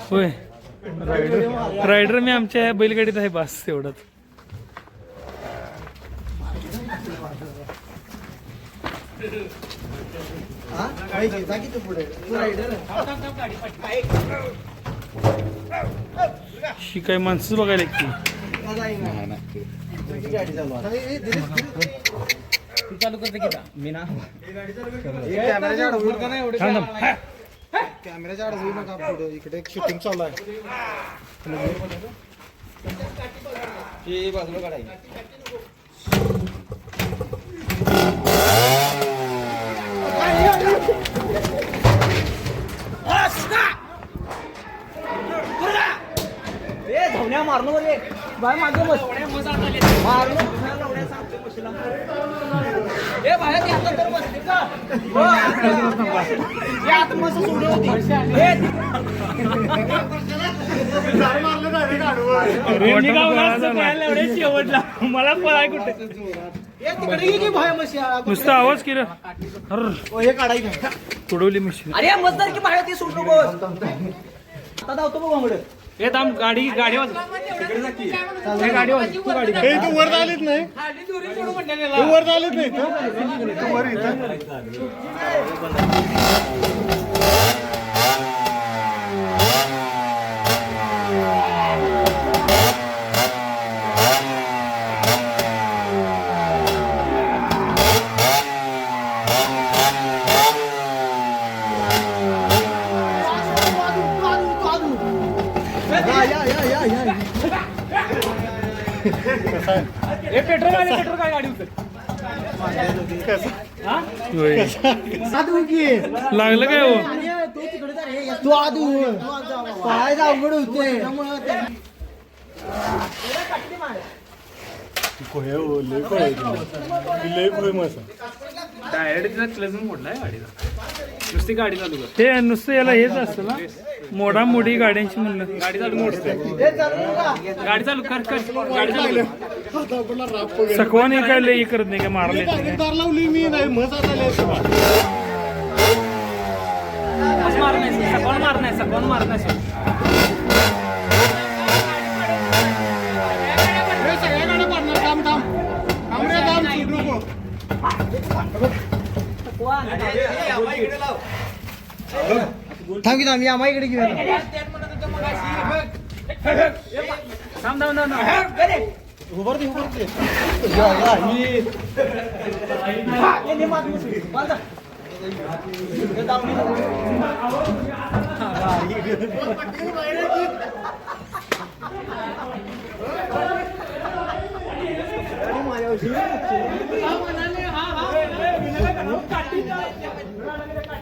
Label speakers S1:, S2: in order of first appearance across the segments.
S1: होय रायडर मी आमच्या बैलगाडीत आहे बस एवढंच. ही काय माणसं बघायला की
S2: चालू करते की मी ना
S3: कॅमेऱ्याच्या आड होऊ नका पुढे. इकडे एक शूटिंग चालू आहे.
S2: बाजूला काढायची. धावण्या मारलो रे बाय मागे बस मारलो ए बाहेर ते आता तर बसले का हो या आता मस्त सोडली होती शेवटला मला पळाय कुठे तिकडे की भाया मशी
S1: नुसता आवाज केला
S3: हे काढायचं
S1: तुडवली मशीन.
S2: अरे मजदार की बाहेर ती सोडलो बस आता धावतो बघ बांगड
S1: हे थांब गाडी गाडी वाज गाडी वाज तू गाडी
S3: हे तू वर आलीच नाही. तू वर आलीच नाही. तू वर इथं
S1: पेट्रोल काय गाडी लागलं काय हो
S3: तू आदू काय अवघड होते.
S1: डायरेक्ट क्लच मोडलाय गाडीला. नुसती गाडी चालू कर ते नुसतं याला हेच असतं ना मोडा मोडी गाड्यांची म्हणलं गाडी चालू मोडते गाडी चालू कर गाडी चालू सकवान हे काय लई करत नाही का मारले
S3: लावली मी नाही मसाज
S1: सकवान मारणार
S3: सगळ्या गाड्या पाडणार. थांब थांब थांब रे थांब सुटू नको. थांब की थांब या माईकडे घेऊया. उभारते उभारते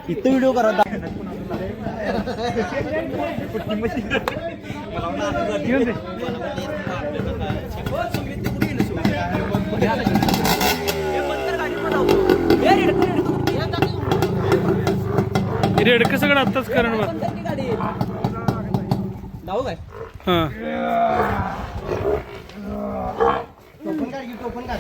S3: इथं व्हिडिओ करा.
S1: रेडकं सगळं आत्ताच करण बघ
S2: धावू काय
S1: हा
S3: टोपण काढ की टोपण काढ.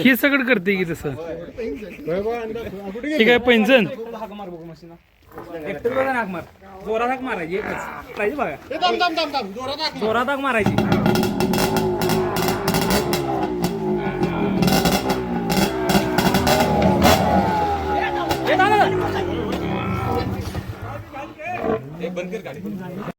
S1: हे सगळं करते की तसं हे काय पैंजण
S2: हाक मार बघू मशीना एकटं बघा हाक मार जोरात हाक मारायची एकच पाहिजे बघा जोरात हाक मारायची बंद कर गाडी.